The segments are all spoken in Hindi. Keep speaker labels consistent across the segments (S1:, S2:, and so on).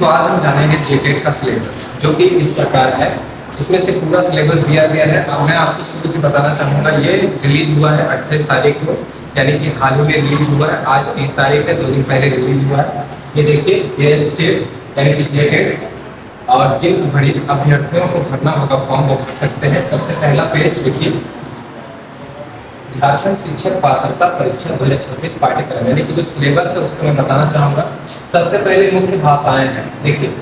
S1: तो आज हम जानेंगे जेटेट का सिलेबस, जो कि इस प्रकार है। इसमें से पूरा सिलेबस दिया गया है। अब मैं आपको शुरू से बताना चाहूँगा, ये रिलीज हुआ है 28 तारीख को, यानी कि हाल ही में रिलीज हुआ है। आज 30 तारीख है, 2 दिन पहले रिलीज हुआ है। ये देखिए, जे स्टेट यानी कि जेटेट, और जिन बड़ी अभ्यर्थियों को भरना होगा फॉर्म वो भर सकते हैं। सबसे पहला पेज देखिए, झारखंड शिक्षक पात्रता परीक्षा 2026 पाठ्यक्रम, यानी कि जो सिलेबस है उसको मैं बताना चाहूँगा। सबसे पहले मुख्य भाषाएं हैं। देखिए,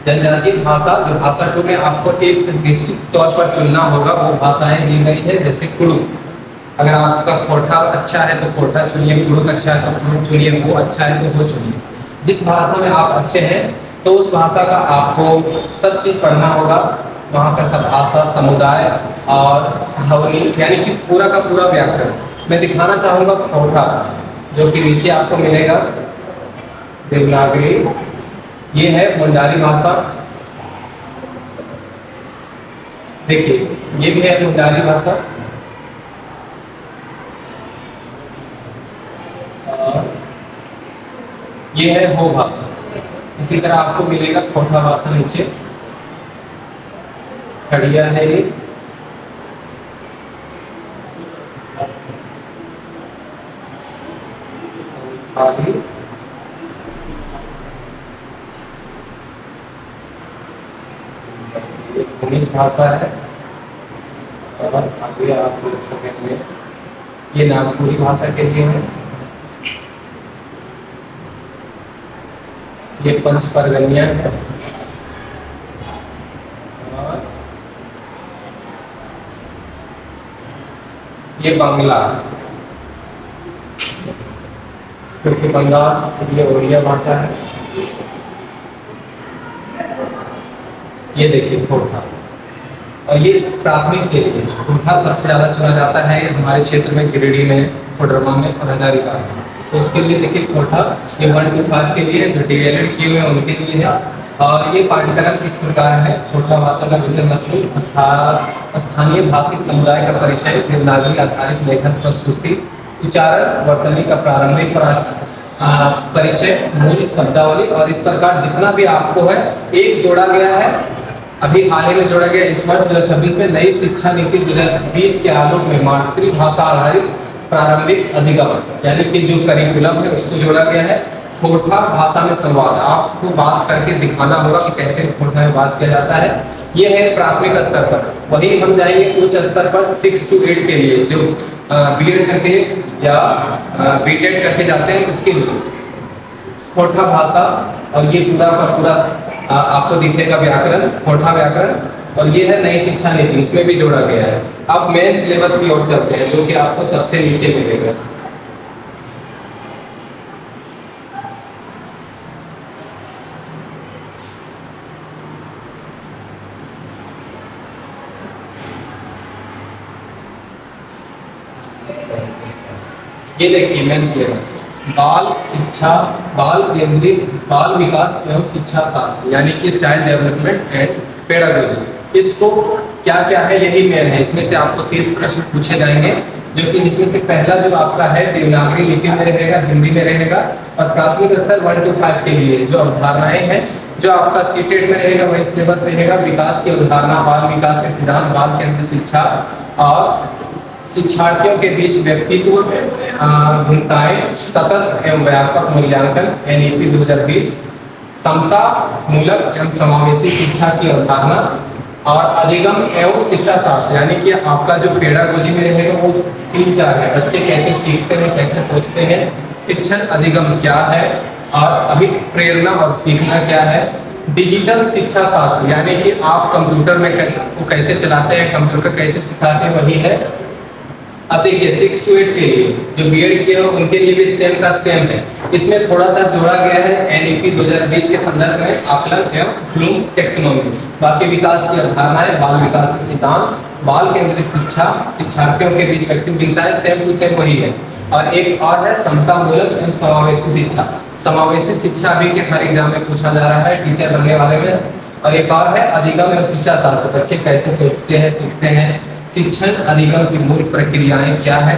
S1: जनजातीय भाषा, जो भाषा 2 में आपको एक निश्चित तौर पर चुनना होगा, वो भाषाएं दी गई है। जैसे कुड़ुक, अगर आपका कोठा अच्छा है तो कोठा चुनिए, कुड़ुक अच्छा है तो कुड़ुक चुनिए, वो अच्छा है तो वो चुनिए। जिस भाषा में आप अच्छे हैं तो उस भाषा का आपको सब चीज़ पढ़ना होगा, वहाँ का सब भाषा, समुदाय और ध्वनि, यानी कि पूरा का पूरा व्याकरण। मैं दिखाना चाहूँगा कोठा, जो कि नीचे आपको मिलेगा, देवनागरी, ये है मुंडारी भाषा। देखिए, ये भी है मुंडारी भाषा, और ये है हो भाषा। इसी तरह आपको मिलेगा कोठा भाषा नीचे, खड़िया है ये, संथाली, भूमिज भाषा है, और आगे आप देख सकेंगे ये नागपुरी भाषा के लिए है। ये पंच परगनिया है, और ये बांग्ला, क्योंकि बंगाल से ये ओडिया भाषा है। ये देखिए कोठा, और ये प्राथमिक के लिए कोठा सबसे ज़्यादा चुना जाता है हमारे क्षेत्र में, गिरिडीह में, कोडरमा में और हजारीबाग में। तो उसके लिए देखिए कोठा, ये 1 to 5 के लिए, जो DELED किए हुए हैं उनके लिए है। और ये पाठ्यक्रम इस प्रकार है। कोठा भाषा का विषय वस्तु स्थानीय भाषिक समुदाय का परिचय, देवनागरी आधारित लेखन प्रस्तुति, उच्चारण, वर्तनी का प्रारंभिक परिचय, मूल शब्दावली, और इस प्रकार जितना भी आपको है। एक जोड़ा गया है, अभी हाल ही में जोड़ा गया इस वर्ष 2026 में, नई शिक्षा नीति 2020 के आलोक में मातृभाषा आधारित प्रारंभिक अधिगम, यानी कि जो करिकुलम है उसको जोड़ा गया है। कोठा भाषा में संवाद, आपको बात करके दिखाना होगा कि कैसे कोठा में बात किया जाता है। ये है प्राथमिक स्तर पर। वही हम जाएंगे उच्च स्तर पर 6 to 8 के लिए, जो BEd करके या BTED करके जाते हैं, उसके लिए कोठा भाषा। और ये पूरा का पूरा आपको दिखेगा व्याकरण, कोठा व्याकरण, और ये है नई शिक्षा नीति, इसमें भी जोड़ा गया है। अब मेन सिलेबस की ओर चलते हैं, जो कि आपको सबसे नीचे मिलेगा। ये देखिए मेन सिलेबस, बाल शिक्षा, बाल केंद्रित बाल विकास एवं शिक्षा शास्त्र, यानी कि चाइल्ड डेवलपमेंट एंड पेडागोजी। इसको क्या क्या है, यही मेन है। इसमें से आपको 30 प्रश्न पूछे जाएंगे, जो कि जिसमें से पहला जो आपका है देवनागरी लिपि में रहेगा, हिंदी में रहेगा। और प्राथमिक स्तर 1 to 5 के लिए जो अवधारणाएं हैं, जो आपका सीटेट में रहेगा वही सिलेबस रहेगा। विकास की अवधारणा, बाल विकास के सिद्धांत, बाल केंद्रित शिक्षा, और शिक्षार्थियों के बीच व्यक्तित्व भिन्नताएं, सतत एवं व्यापक मूल्यांकन, NEP 2020, समता मूलक एवं समावेशी शिक्षा की अवधारणा, और अधिगम एवं शिक्षा शास्त्र, यानी कि आपका जो पेडागोजी में रहेगा वो 3-4 है। बच्चे कैसे सीखते हैं, कैसे सोचते हैं, शिक्षण अधिगम क्या है, और अभी प्रेरणा और सीखना क्या है। डिजिटल शिक्षा शास्त्र, यानी कि आप कंप्यूटर में को कैसे चलाते हैं, कंप्यूटर कैसे सिखाते हैं, वही है। अब देखिए 6 to 8 के लिए जो BEd किए हो उनके लिए भी सेम का सेम है। इसमें थोड़ा सा जोड़ा गया है NEP 2020 के संदर्भ में आकलन एवं ब्लूम टेक्सोनोमी। बाकी विकास की अवधारणाएं, बाल विकास के सिद्धांत, बाल केंद्रित शिक्षा, शिक्षार्थियों के बीच व्यक्तित्व भिन्नताएं, सेम टू सेम वही है। और एक और है समता मूलक एवं समावेशी शिक्षा। समावेशी शिक्षा अभी के हर एग्जाम में पूछा जा रहा है टीचर बनने वाले में। और एक और है अधिगम एवं शिक्षा शास्त्र, बच्चे कैसे सोचते हैं, सीखते हैं, शिक्षण अधिगम की मूल प्रक्रियाएं क्या है,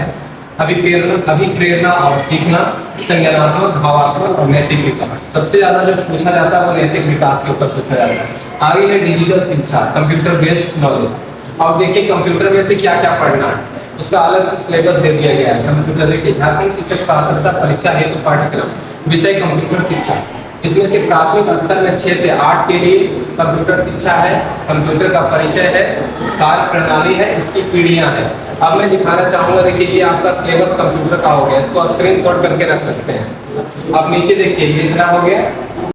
S1: अभिप्रेरणा और सीखना, संज्ञानात्मक, भावात्मक और नैतिक विकास। सबसे ज्यादा जो पूछा जाता है वो नैतिक विकास के ऊपर पूछा जाता है। आगे है डिजिटल शिक्षा, कंप्यूटर बेस्ड नॉलेज। अब देखिए कंप्यूटर में से क्या क्या पढ़ना है, उसका अलग से सिलेबस दे दिया गया है। कंप्यूटर देखिए झारखंड शिक्षक पात्रता परीक्षा हेतु पाठ्यक्रम विषय कंप्यूटर शिक्षा। इसमें से प्राथमिक स्तर में 6 से 8 के लिए कंप्यूटर शिक्षा है, कंप्यूटर का परिचय है, कार्य प्रणाली है, इसकी पीढ़ियां हैं। अब मैं दिखाना चाहूंगा, देखिए ये आपका सिलेबस कंप्यूटर का हो गया, इसको स्क्रीनशॉट करके रख सकते हैं। अब नीचे देखिए ये इतना हो गया।